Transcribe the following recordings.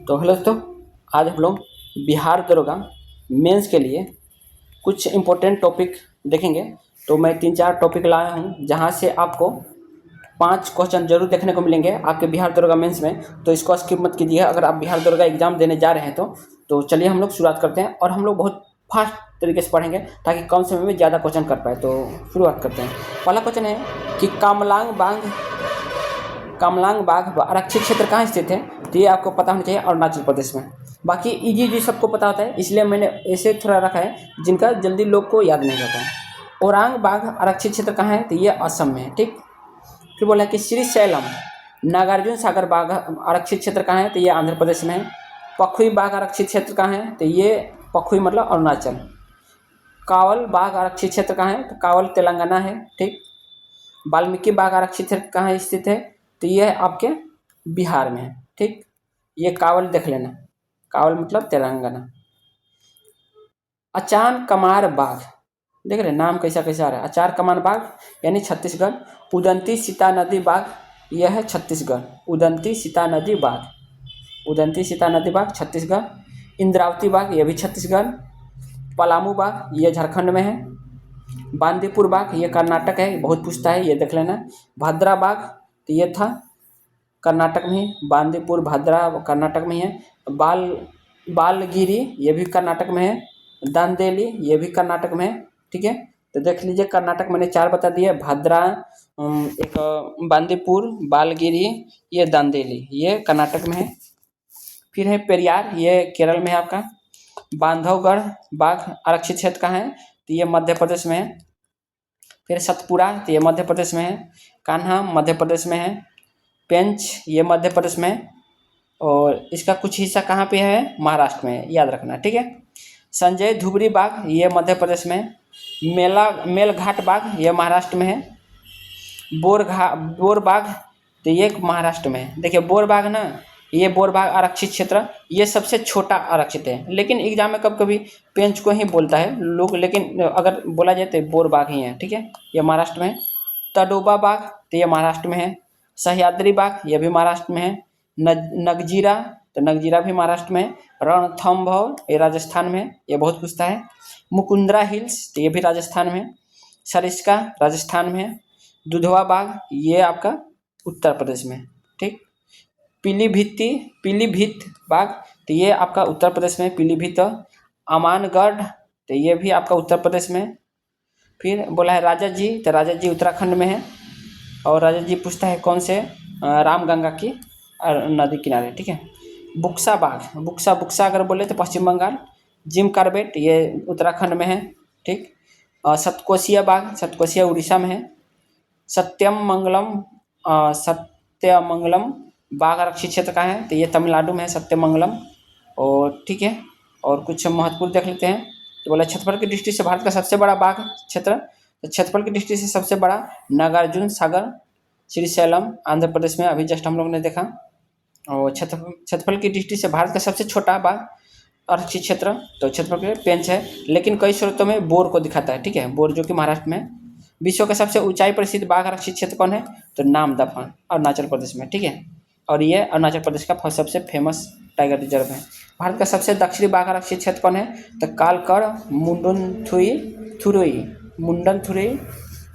तो हेलो दोस्तों, आज हम लोग बिहार दरोगा मेंस के लिए कुछ इम्पोर्टेंट टॉपिक देखेंगे। तो मैं 3-4 टॉपिक लाया हूँ जहाँ से आपको 5 क्वेश्चन जरूर देखने को मिलेंगे आपके बिहार दरोगा मेंस में। तो इसको स्किप मत कीजिए अगर आप बिहार दरोगा एग्जाम देने जा रहे हैं तो चलिए हम लोग शुरुआत करते हैं और हम लोग बहुत फास्ट तरीके से पढ़ेंगे ताकि कम समय में ज़्यादा क्वेश्चन कर पाए। तो शुरुआत करते हैं। पहला क्वेश्चन है कि कामलांग बाघ आरक्षित क्षेत्र कहाँ स्थित है। तो ये आपको पता होना चाहिए, अरुणाचल प्रदेश में। बाकी इजी सबको पता होता है, इसलिए मैंने ऐसे थोड़ा रखा है जिनका जल्दी लोग को याद नहीं रहता है। ओरांग बाघ आरक्षित क्षेत्र कहाँ है, तो ये असम में है। ठीक, फिर बोला कि श्रीशैलम नागार्जुन सागर बाघ आरक्षित क्षेत्र कहाँ है, तो ये आंध्र प्रदेश में है। पखुई बाघ आरक्षित क्षेत्र कहाँ है, तो ये पखुई मतलब अरुणाचल। कावल बाघ आरक्षित क्षेत्र कहाँ है, तो कावल तेलंगाना है। ठीक, वाल्मीकि बाघ आरक्षित क्षेत्र कहाँ स्थित है, तो ये आपके बिहार में है। ठीक, ये कावल देख लेना, कावल मतलब तेलंगाना। अचान कमार बाघ, देख रहे नाम कैसा कैसा आ रहा है। अचार कमार बाघ यानी छत्तीसगढ़। उदंती सीता नदी बाघ, यह है छत्तीसगढ़। उदंती सीता नदी बाघ छत्तीसगढ़। इंद्रावती बाघ, यह भी छत्तीसगढ़। पलामू बाघ, यह झारखंड में है। बांदीपुर बाघ, ये कर्नाटक है, बहुत पूछता है, ये देख लेना। भद्रा बाघ, तो ये था कर्नाटक में ही। बांदीपुर भद्रा कर्नाटक में है। बालगिरी, ये भी कर्नाटक में है। दांदेली, ये भी कर्नाटक में है। ठीक है, तो देख लीजिए कर्नाटक मैंने 4 बता दिए। भद्रा, एक बांदीपुर, बालगिरी, ये दांदेली, ये कर्नाटक में है। फिर है पेरियार, ये केरल में है आपका। बांधवगढ़ बाघ आरक्षित क्षेत्र कहाँ है, तो ये मध्य प्रदेश में है। फिर सतपुरा, तो ये मध्य प्रदेश में है। कान्हा मध्य प्रदेश में है। पेंच, ये मध्य प्रदेश में है। और इसका कुछ हिस्सा कहाँ पे है, महाराष्ट्र में, याद रखना। ठीक है, संजय धुबरी बाघ, ये मध्य प्रदेश में। मेलघाट बाघ, ये महाराष्ट्र में है। बोर बाघ, तो ये महाराष्ट्र में है। देखिए बोर बाघ ना, ये बोर बाघ आरक्षित क्षेत्र, ये सबसे छोटा आरक्षित है, लेकिन एग्जाम में कभी कभी पेंच को ही बोलता है लोग, लेकिन अगर बोला जाए तो बोर बाघ ही है। ठीक है, ये महाराष्ट्र में है। तडोबा बाघ, तो ये महाराष्ट्र में है। सह्याद्री बाघ, ये भी महाराष्ट्र में है। नगजीरा, तो नगजीरा भी महाराष्ट्र में है। रणथंभौर, ये राजस्थान में है, ये बहुत पूछता है। मुकुंदरा हिल्स, तो ये भी राजस्थान में है। सरिस्का राजस्थान में है। दुधवा बाघ, ये आपका उत्तर प्रदेश में है। ठीक, पीलीभीत बाघ, तो ये आपका उत्तर प्रदेश में। पीलीभीत। अमानगढ़, तो ये भी आपका उत्तर प्रदेश में। फिर बोला है राजा जी, तो राजा जी उत्तराखंड में है। और राजा जी पूछता है कौन से, रामगंगा की नदी किनारे। ठीक है, बुक्सा बाघ, बुक्सा अगर बोले तो पश्चिम बंगाल। जिम कार्बेट, ये उत्तराखंड में है। ठीक, सतकोसिया बाघ, सतकोसिया उड़ीसा में है। सत्यमंगलम बाघ आरक्षित क्षेत्र का है, तो ये तमिलनाडु में है, सत्यमंगलम। और ठीक है, और कुछ महत्वपूर्ण देख लेते हैं। तो बोला क्षेत्रफल की दृष्टि से भारत का सबसे बड़ा बाघ क्षेत्र, तो क्षेत्रफल की दृष्टि से सबसे बड़ा नागार्जुन सागर श्रीशैलम आंध्र प्रदेश में, अभी जस्ट हम लोग ने देखा। और क्षेत्रफल की दृष्टि से भारत का सबसे छोटा बाघ आरक्षित क्षेत्र, तो क्षेत्रफल के पेंच है, लेकिन कई स्रोतों में बोर को दिखाता है। ठीक है, बोर जो कि महाराष्ट्र में। विश्व का सबसे ऊंचाई प्रसिद्ध बाघ आरक्षित क्षेत्र कौन है, तो नामदफा अरुणाचल प्रदेश में। ठीक है, और ये अरुणाचल प्रदेश का सबसे फेमस टाइगर रिजर्व है। भारत का सबसे दक्षिणी बाघ आरक्षित क्षेत्र कौन है, तो कालकड़ मुंडनथुरई,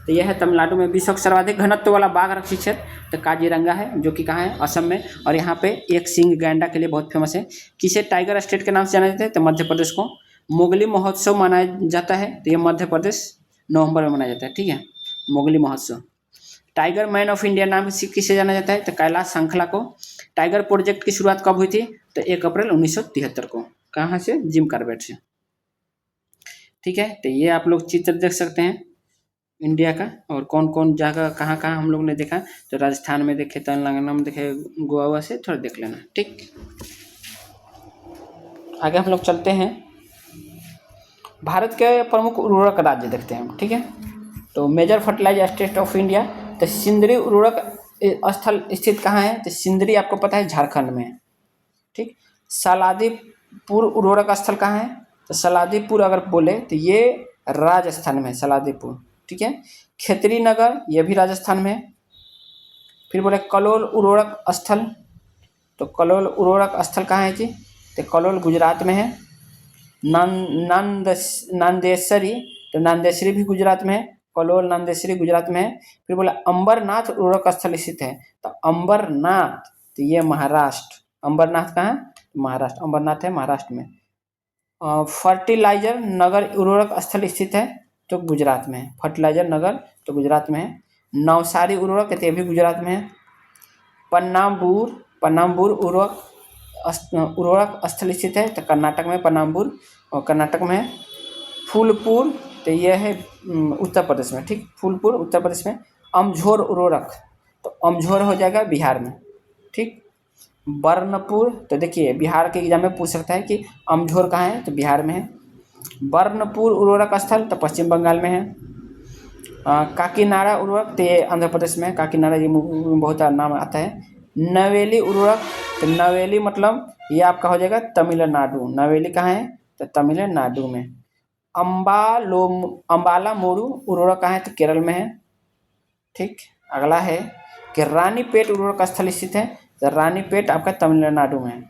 तो यह है तमिलनाडु में। विश्व का सर्वाधिक घनत्व वाला बाघ आरक्षित क्षेत्र, तो काजीरंगा है, जो कि कहाँ है, असम में। और यहाँ पे एक सिंह गैंडा के लिए बहुत फेमस है। किसे टाइगर स्टेट के नाम से जाना जाता है, तो मध्य प्रदेश को। मोगली महोत्सव मनाया जाता है, तो ये मध्य प्रदेश नवंबर में मनाया जाता है। ठीक है, मोगली महोत्सव। टाइगर मैन ऑफ इंडिया नाम से किसे जाना जाता है, तो कैलाश सांखला को। टाइगर प्रोजेक्ट की शुरुआत कब हुई थी, तो 1 अप्रैल 1973 को। कहाँ से, जिम कार्बेट से। ठीक है, तो ये आप लोग चित्र देख सकते हैं इंडिया का, और कौन कौन जगह कहाँ कहाँ हम लोग ने देखा। तो राजस्थान में देखे, तेलंगाना में देखे, गोवा से थोड़ा देख लेना। ठीक, आगे हम लोग चलते हैं। भारत के प्रमुख उर्वरक राज्य देखते हैं। ठीक है, तो major fertiliser state of India, तो सिंदरी उर्वरक स्थल स्थित कहाँ है, तो सिंदरी आपको पता है झारखंड में है। ठीक, सलादीपुर उर्वरक स्थल कहाँ है, तो सलादीपुर अगर बोले तो ये राजस्थान में है, सलादीपुर। ठीक है, खेतरी नगर, ये भी राजस्थान में है। फिर बोले कलोल उर्वरक स्थल, तो कलोल उर्वरक स्थल कहाँ है जी? तो कलोल गुजरात में है। नांदेसरी, तो नांदेसरी भी गुजरात में है। कलोल नांदेसरी गुजरात में है। फिर बोला अंबरनाथ उर्वरक स्थल स्थित है, तो अंबरनाथ, तो ये महाराष्ट्र। अंबरनाथ कहाँ है? महाराष्ट्र। अंबरनाथ है महाराष्ट्र में। फर्टिलाइजर नगर उर्वरक स्थल स्थित है, तो गुजरात में है। फर्टिलाइजर नगर तो गुजरात में है। नवसारी उर्वरक, तो ये भी गुजरात में है। पन्नाम्बूर उर्वरक स्थल स्थित है, तो कर्नाटक में पन्नाम्बूर, और कर्नाटक में है। फूलपुर, तो यह है उत्तर प्रदेश में, ठीक। फूलपुर उत्तर प्रदेश में। अमझोर उर्वरक, तो अमझोर हो जाएगा बिहार में, ठीक। बर्नपुर, तो देखिए बिहार के एग्जाम में पूछ सकता है कि अमझोर कहाँ है, तो बिहार में है। बर्नपुर उर्वरक स्थल, तो पश्चिम बंगाल में है। काकीनाडा उर्वरक, तो ये आंध्र प्रदेश में है। काकीनाडा, ये बहुत नाम आता है। नवेली उर्वरक, तो नवेली मतलब ये आपका हो जाएगा तमिलनाडु। नवेली कहाँ है, तो तमिलनाडु में। अम्बाला मोरू उर्वरक कहाँ है, तो केरल में है, ठीक। अगला है कि रानीपेट उर्वरक स्थल स्थित है, तो रानीपेट आपका तमिलनाडु में है।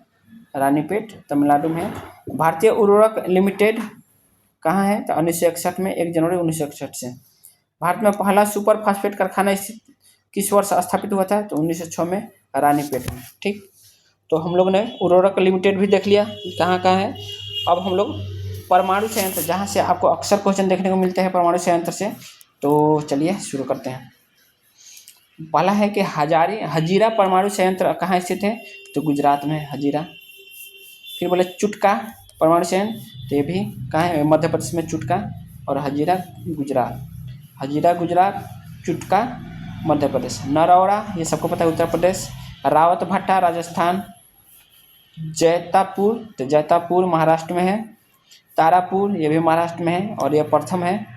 रानीपेट तमिलनाडु में है। भारतीय उर्वरक लिमिटेड कहाँ है, तो 1961 में, 1 जनवरी 1961 से। भारत में पहला सुपर फास्फेट कारखाना स्थित किस वर्ष स्थापित हुआ था, तो 1906 में रानीपेट में, ठीक। तो हम लोग ने उर्वरक लिमिटेड भी देख लिया कहाँ कहाँ है। अब हम लोग परमाणु संयंत्र, जहाँ से आपको अक्सर क्वेश्चन देखने को मिलते हैं परमाणु संयंत्र से, तो चलिए शुरू करते हैं। पहला है कि हजीरा परमाणु संयंत्र कहाँ स्थित है, तो गुजरात में हजीरा। फिर बोले चुटका परमाणु संयंत्र, तो ये भी कहाँ है, मध्य प्रदेश में चुटका, और हजीरा गुजरात। हजीरा गुजरात, चुटका मध्य प्रदेश। नरौड़ा, ये सबको पता है, उत्तर प्रदेश। रावत भट्टा राजस्थान। जैतापुर, तो जैतापुर महाराष्ट्र में है। तारापुर, ये भी महाराष्ट्र में है, और ये प्रथम है।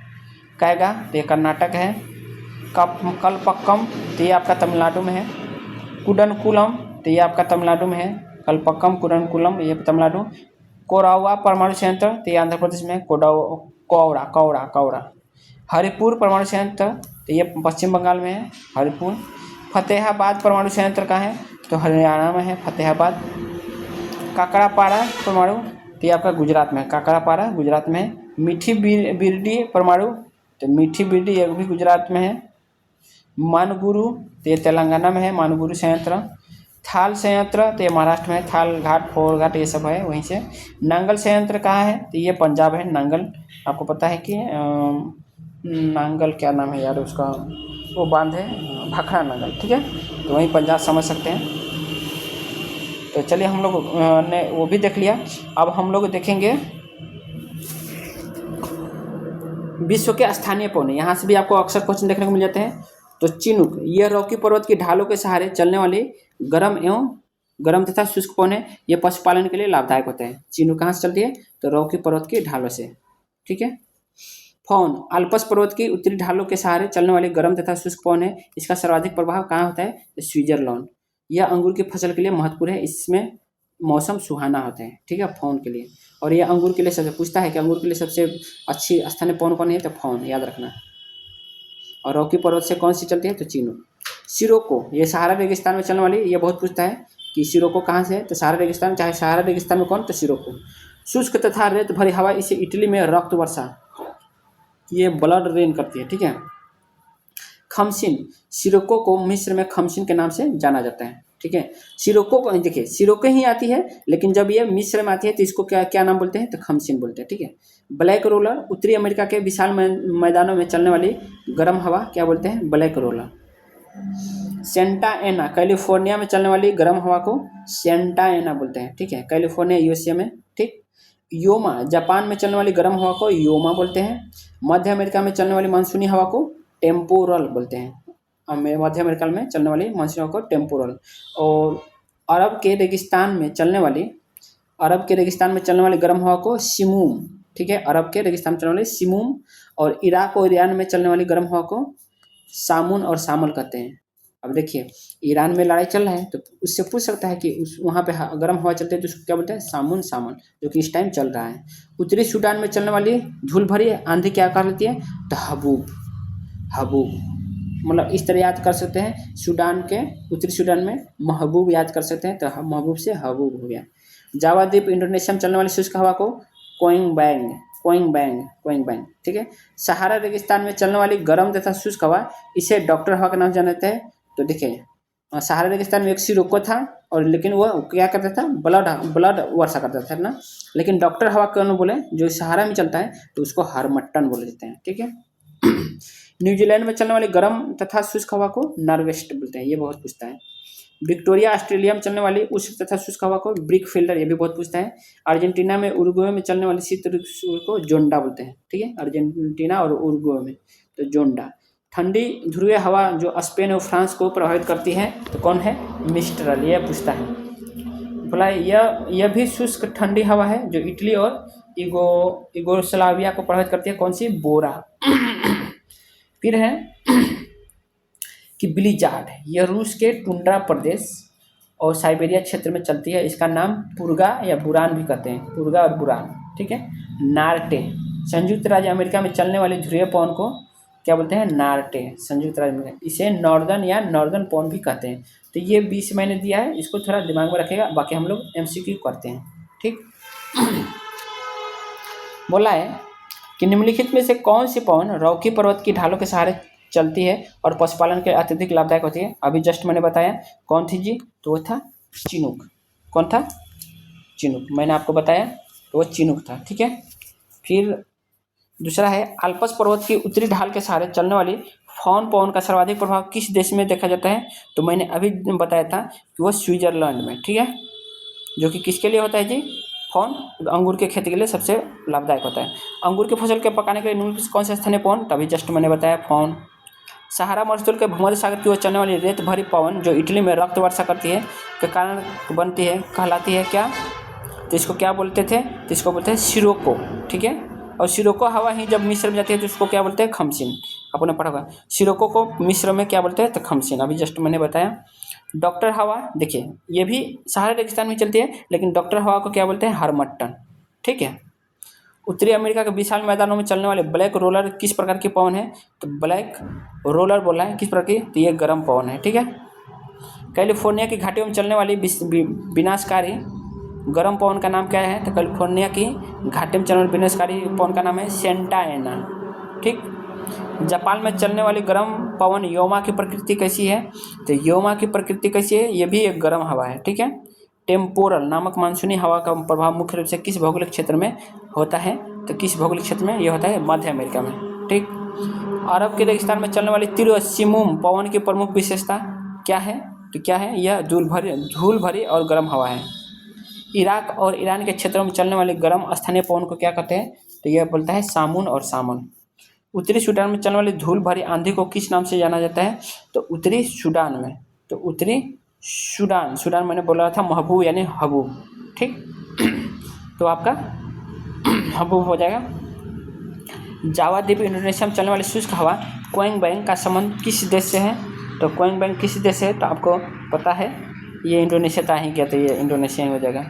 कैगा, तो ये कर्नाटक है। कलपक्कम, तो ये आपका तमिलनाडु में है। कुडनकुलम, तो ये आपका तमिलनाडु में है। कलपक्कम, कुडनकुलम, ये तमिलनाडु। कोरावा परमाणु संयंत्र, तो ये आंध्र प्रदेश में है। कौड़ा। हरिपुर परमाणु संयंत्र, तो ये पश्चिम बंगाल में है, हरिपुर। फतेहाबाद परमाणु संयंत्र कहाँ है, तो हरियाणा में है फतेहाबाद। काकड़ापाड़ा परमाणु, तो ये आपका गुजरात में है। काकड़ापाड़ा गुजरात में है। मीठी बिरडी परमाणु, तो मीठी बिरडी ये भी गुजरात में है। मानगुरु, तो ये तेलंगाना में है, मानगुरु संयंत्र। थाल संयंत्र, तो ये महाराष्ट्र में है। थाल घाट, फोर घाट, ये सब है वहीं से। नांगल संयंत्र कहाँ है, तो ये पंजाब है। नांगल, आपको पता है कि नांगल क्या नाम है यार उसका, वो बांध है भाखड़ा नांगल, ठीक है, तो वहीं पंजाब समझ सकते हैं। तो चलिए हम लोग ने वो भी देख लिया। अब हम लोग देखेंगे विश्व के स्थानीय पौने, यहाँ से भी आपको अक्सर क्वेश्चन देखने को मिल जाते हैं। तो चिनुक, यह रॉकी पर्वत की ढालों के सहारे चलने वाले गर्म तथा शुष्क पौने, ये पशुपालन के लिए लाभदायक होते हैं। चिनुक कहाँ से चलती है, तो रॉकी पर्वत की ढालों से, ठीक है। फौन, आल्प्स पर्वत की उत्तरी ढालों के सहारे चलने वाले गर्म तथा शुष्क पौन है। इसका सर्वाधिक प्रभाव कहाँ होता है, तो स्विट्जरलैंड। यह अंगूर की फसल के लिए महत्वपूर्ण है, इसमें मौसम सुहाना होता है, ठीक है, फौन के लिए। और यह अंगूर के लिए सबसे पूछता है कि अंगूर के लिए सबसे अच्छी स्थानीय पौन कौन है, तो फौन, याद रखना। और रॉकी पर्वत से कौन सी चलती है, तो चिनुक। सिरोको, ये सहारा रेगिस्तान में चलने वाली, ये बहुत पूछता है कि सिरोको कहाँ से है, तो सहारा रेगिस्तान। चाहे सहारा रेगिस्तान में कौन, तो सिरोको। शुष्क तथा रेत भरी हवा, इसे इटली में रक्त वर्षा, ये ब्लड रेन करती है, ठीक है। खमसिन, सिरोको को मिस्र में खमसिन के नाम से जाना जाता है, ठीक है। सिरोको को देखिए, सिरोको ही आती है, लेकिन जब ये मिस्र में आती है तो इसको क्या नाम बोलते हैं, तो खमसिन बोलते हैं, ठीक है। ब्लैक रोलर, उत्तरी अमेरिका के विशाल मैदानों में चलने वाली गर्म हवा क्या बोलते हैं, ब्लैक रोलर। सेंटा एना, कैलिफोर्निया में चलने वाली गर्म हवा को सेंटा एना बोलते हैं, ठीक है, कैलिफोर्निया यूएसए में, ठीक। योमा, जापान में चलने वाली गर्म हवा को योमा बोलते हैं। मध्य अमेरिका में चलने वाली मानसूनी हवा को टेम्पोरल बोलते हैं। मध्य अमेरिका में चलने वाली मानसूनी हवा को टेम्पोरल। और अरब के रेगिस्तान में चलने वाली गर्म हवा को सिमूम, ठीक है, अरब के रेगिस्तान में चलने वाली सिमूम। और इराक और ईरान में चलने वाली गर्म हवा को सामुन और सामल कहते हैं। अब देखिए, ईरान में लड़ाई चल रहा है तो उससे पूछ सकता है कि वहाँ पे गर्म हवा चलती है तो उसको क्या बोलते हैं, सामन, जो कि इस टाइम चल रहा है। उत्तरी सूडान में चलने वाली धूल भरी आंधी क्या कर लेती है, तो हबूब। मतलब इस तरह याद कर सकते हैं। सूडान के उत्तरी सूडान में महबूब याद कर सकते हैं, तो महबूब से हबूब हो गया। जावा द्वीप इंडोनेशिया में चलने वाली शुष्क हवा को कोइंग बैंग, कोइंग बैंग, कोइंग बैंग, ठीक है। सहारा रेगिस्तान में चलने वाली गर्म तथा शुष्क हवा, इसे डॉक्टर हवा के नाम से जाना जाता है। तो देखिए सहारा रेगिस्तान में एक सिरोको था, और लेकिन वह क्या करता था, ब्लड वर्षा करता था ना। लेकिन डॉक्टर हवा क्यों बोले, जो सहारा में चलता है तो उसको हरमट्टन बोले जाते हैं, ठीक है। न्यूजीलैंड में चलने वाली गर्म तथा शुष्क हवा को नॉर्वेस्ट बोलते हैं, ये बहुत पूछता है। विक्टोरिया ऑस्ट्रेलिया में चलने वाली उष्ण तथा शुष्क हवा को ब्रिक फील्डर, ये भी बहुत पूछता है। अर्जेंटीना में उरुग्वे में चलने वाली शीत ऋतु को जोंडा बोलते हैं, ठीक है। अर्जेंटीना और उरुग्वे में तो जोंडा। ठंडी ध्रुवीय हवा जो स्पेन और फ्रांस को प्रभावित करती है तो कौन है, मिस्ट्रल, यह पूछता है। बोला यह भी शुष्क ठंडी हवा है जो इटली और यूगोस्लाविया को प्रभावित करती है, कौन सी, बोरा। फिर है कि ब्लिज़ार्ड, यह रूस के टुंड्रा प्रदेश और साइबेरिया क्षेत्र में चलती है। इसका नाम पुर्गा या बुरान भी कहते हैं, पुर्गा और बुरान, ठीक है। नार्टे, संयुक्त राज्य अमेरिका में चलने वाले ध्रुवीय पवन को क्या बोलते हैं, नार्टे, संयुक्त राज्य में। इसे नॉर्दर्न या नॉर्दर्न पवन भी कहते हैं। तो ये 20 मैंने दिया है, इसको थोड़ा दिमाग में रखेगा, बाकी हम लोग MCQ करते हैं, ठीक। बोला है कि निम्नलिखित में से कौन सी पवन रॉकी पर्वत की ढालों के सहारे चलती है और पशुपालन के अत्यधिक लाभदायक होती है। अभी जस्ट मैंने बताया कौन थी जी, तो वो था चिनूक। कौन था, चिनूक, मैंने आपको बताया तो वो चिनूक था, ठीक है। फिर दूसरा है आल्प्स पर्वत की उत्तरी ढाल के सहारे चलने वाली फॉन पवन का सर्वाधिक प्रभाव किस देश में देखा जाता है, तो मैंने अभी बताया था कि वो स्विट्जरलैंड में, ठीक है। जो कि किसके लिए होता है जी, फॉन, अंगूर के खेती के लिए सबसे लाभदायक होता है। अंगूर की फसल के पकाने के लिए कौन सा स्थानीय पवन, तभी जस्ट मैंने बताया फॉन। सहारा मरुस्थल के भूमध्य सागर की ओर चलने वाली रेत भरी पवन जो इटली में रक्त वर्षा करती है के कारण बनती है, कहलाती है क्या, तो इसको क्या बोलते थे, तो इसको बोलते हैं सिरोको, ठीक है। और सिरोको हवा ही जब मिस्र में जाती है तो उसको क्या बोलते हैं, खमसिन। आपने पढ़ा होगा सिरोको को मिस्र में क्या बोलते हैं, तो खमसिन, अभी जस्ट मैंने बताया। डॉक्टर हवा, देखिए ये भी सहारा रेगिस्तान में चलती है, लेकिन डॉक्टर हवा को क्या बोलते हैं, हरमट्टन, ठीक है। उत्तरी अमेरिका के विशाल मैदानों में चलने वाले ब्लैक रोलर किस प्रकार की पवन है, तो ब्लैक रोलर बोला है किस प्रकार की, तो ये गर्म पवन है, ठीक है। कैलिफोर्निया की घाटियों में चलने वाली विनाशकारी गर्म पवन का नाम क्या है, तो कैलिफोर्निया की घाटी में चलने वाली विनाशकारी पवन का नाम है सेंटा एना, ठीक। जापान में चलने वाली गर्म पवन योमा की प्रकृति कैसी है, तो योमा की प्रकृति कैसी है, ये भी एक गर्म हवा है, ठीक है। टेम्पोरल नामक मानसूनी हवा का प्रभाव मुख्य रूप से किस भौगोलिक क्षेत्र में होता है, तो किस भौगोलिक क्षेत्र में ये होता है, मध्य अमेरिका में, ठीक। अरब के रेगिस्तान में चलने वाली तिरुसिमुम पवन की प्रमुख विशेषता क्या है, तो क्या है, यह धूल भरी और गर्म हवा है। इराक और ईरान के क्षेत्रों में चलने वाली गर्म स्थानीय पवन को क्या कहते हैं, तो यह बोलता है सामुन और सामन। उत्तरी सूडान में चलने वाली धूल भरी आंधी को किस नाम से जाना जाता है, तो उत्तरी सूडान में, तो उत्तरी सूडान मैंने बोला था महबूब यानी हबूब, ठीक। तो आपका हबूब हो जाएगा। जावा द्वीप इंडोनेशिया में चलने वाली शुष्क हवा कोइंग बैंग का संबंध किस देश से है, तो कोइंग बैंग किस देश से है, तो आपको पता है ये इंडोनेशिया था ही क्या, तो ये इंडोनेशिया ही हो जाएगा।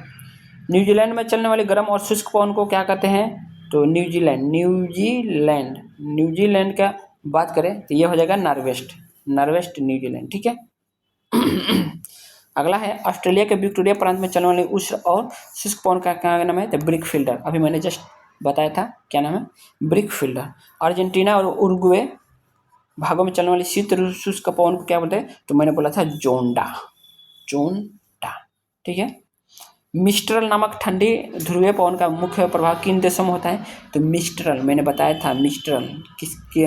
न्यूजीलैंड में चलने वाली गर्म और शुष्क पवन को क्या कहते हैं, तो न्यूजीलैंड का बात करें तो ये हो जाएगा नॉर्वेस्ट न्यूजीलैंड, ठीक है। अगला है ऑस्ट्रेलिया के विक्टोरिया प्रांत में चलने वाली उष्ण और शुष्क पवन का क्या नाम है, तो ब्रिक फील्डर, अभी मैंने जस्ट बताया था क्या नाम है, ब्रिक फील्डर। अर्जेंटीना और उरुग्वे भागों में चलने वाली शीत शुष्क पवन को क्या बोलते हैं, तो मैंने बोला था जोंडा, ठीक है। मिस्ट्रल नामक ठंडी ध्रुवीय पवन का मुख्य प्रभाव किन देशों में होता है, तो मिस्ट्रल मैंने बताया था, मिस्ट्रल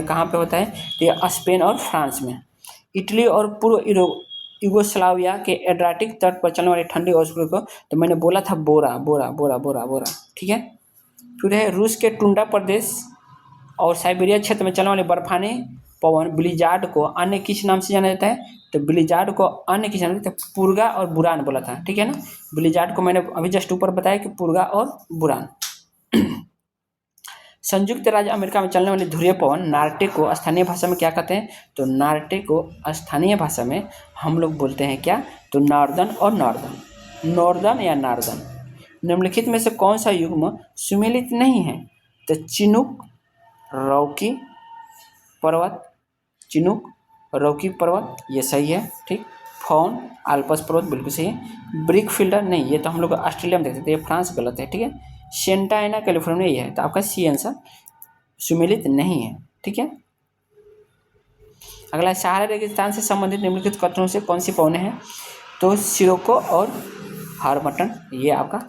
कहाँ पे होता है, तो ये स्पेन और फ्रांस में। इटली और पूर्व यूगोस्लाविया के एड्रियाटिक तट पर चलने वाली ठंडी औषधि को तो मैंने बोला था बोरा, ठीक है। फिर है रूस के टुंड्रा प्रदेश और साइबेरिया क्षेत्र में चलने वाले बर्फानी पवन ब्लिज़ार्ड को अन्य किस नाम से जाना जाता है, तो ब्लिज़ार्ड को अन्य किस नाम से, तो पुर्गा और बुरान बोला था, ठीक है ना। ब्लिज़ार्ड को मैंने अभी जस्ट ऊपर बताया कि पुर्गा और बुरान। संयुक्त राज्य अमेरिका में चलने वाली ध्रुवीय पवन नार्टे को स्थानीय भाषा में क्या कहते हैं, तो नार्टे को स्थानीय भाषा में हम लोग बोलते हैं क्या, तो नॉर्दर्न या नार्दर्न। निम्नलिखित में से कौन सा युग्म सुमेलित नहीं है, तो चिनूक, रॉकी पर्वत, चिनूक रॉकी पर्वत ये सही है, ठीक। फॉन आल्पस पर्वत बिल्कुल सही है। ब्रिक फील्डर नहीं, ये तो हम लोग ऑस्ट्रेलिया में देखते थे, ये फ्रांस गलत है, ठीक है। सेंटा एना कैलिफोर्निया ये है, तो आपका सी आंसर सुमेलित नहीं है, ठीक है। अगला सहारा रेगिस्तान से संबंधित निम्नलिखित कथनों से कौन सी पौने हैं, तो सिरोको और हार्मटन ये आपका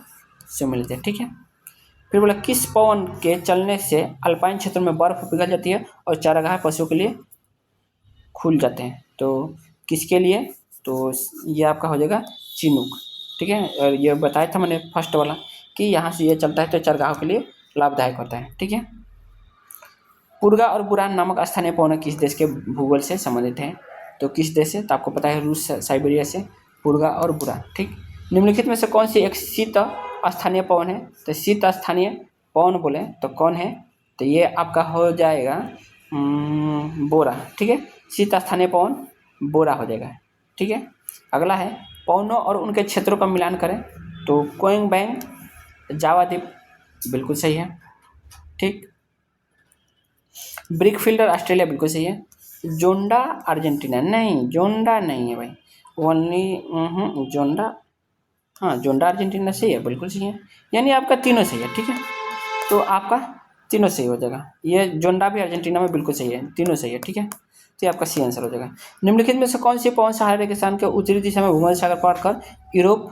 सुमेलित है, ठीक है। फिर बोला किस पवन के चलने से अल्पाइन क्षेत्रों में बर्फ पिघल जाती है और चारागाह पशुओं के लिए खुल जाते हैं, तो किसके लिए, तो ये आपका हो जाएगा चिनूक, ठीक है। और ये बताया था मैंने फर्स्ट वाला कि यहाँ से ये चलता है तो चारागाह के लिए लाभदायक होता है, ठीक है। पुर्गा और बुरान नामक स्थानीय पवन किस देश के भूगोल से संबंधित हैं, तो किस देश से, तो आपको पता है रूस साइबेरिया से पुर्गा और बुरान, ठीक। निम्नलिखित में से कौन सी एक शीत स्थानीय पवन है, तो शीत स्थानीय पवन बोले तो कौन है, तो ये आपका हो जाएगा बोरा, ठीक है। शीत स्थानीय पवन बोरा हो जाएगा, ठीक है। अगला है पवनों और उनके क्षेत्रों का मिलान करें, तो कोइंग बैंग जावा द्वीप बिल्कुल सही है, ठीक। ब्रिक फील्डर ऑस्ट्रेलिया बिल्कुल सही है। जोंडा अर्जेंटीना नहीं, जोंडा नहीं है भाई, ओनली जोंडा, हाँ जोंडा अर्जेंटीना सही है, बिल्कुल सही है। यानी आपका तीनों सही है, ठीक है। तो आपका तीनों सही हो जाएगा, ये जोंडा भी अर्जेंटीना में बिल्कुल सही है, तीनों सही है, ठीक है। तो ये आपका सी आंसर हो जाएगा। निम्नलिखित में से कौन सी पवन सहारा रेगिस्तान के उत्तरी दिशा में भूमध्य सागर पार कर यूरोप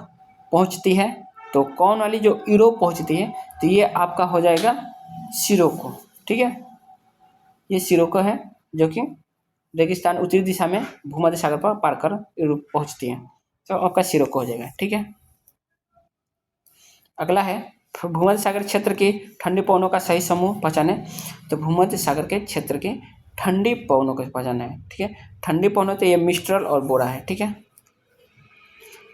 पहुंचती है, तो कौन वाली जो यूरोप पहुंचती है, तो ये आपका हो जाएगा सिरोको, ठीक है। ये सिरोको है जो कि रेगिस्तान उत्तरी दिशा में भूमध्य सागर पर पार कर यूरोप पहुंचती है, तो आपका सिरोको हो जाएगा, ठीक है। अगला है भूमध्य सागर क्षेत्र की ठंडी पवनों का सही समूह पहचाने, तो भूमध्य सागर के क्षेत्र के ठंडी पवनों को पहचाना है, ठीक है। ठंडी पवनों तो ये मिस्ट्रल और बोरा है, ठीक है।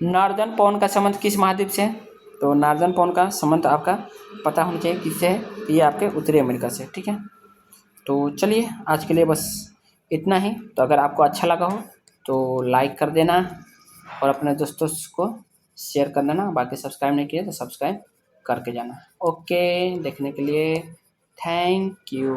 नॉर्दर्न पवन का संबंध किस महाद्वीप से है, तो नॉर्दर्न पवन का संबंध आपका पता होना चाहिए किससे है, तो ये आपके उत्तरी अमेरिका से, ठीक है। तो चलिए आज के लिए बस इतना ही। तो अगर आपको अच्छा लगा हो तो लाइक कर देना और अपने दोस्तों को शेयर कर देना, बाकी सब्सक्राइब नहीं किया तो सब्सक्राइब करके जाना। ओके, देखने के लिए थैंक यू।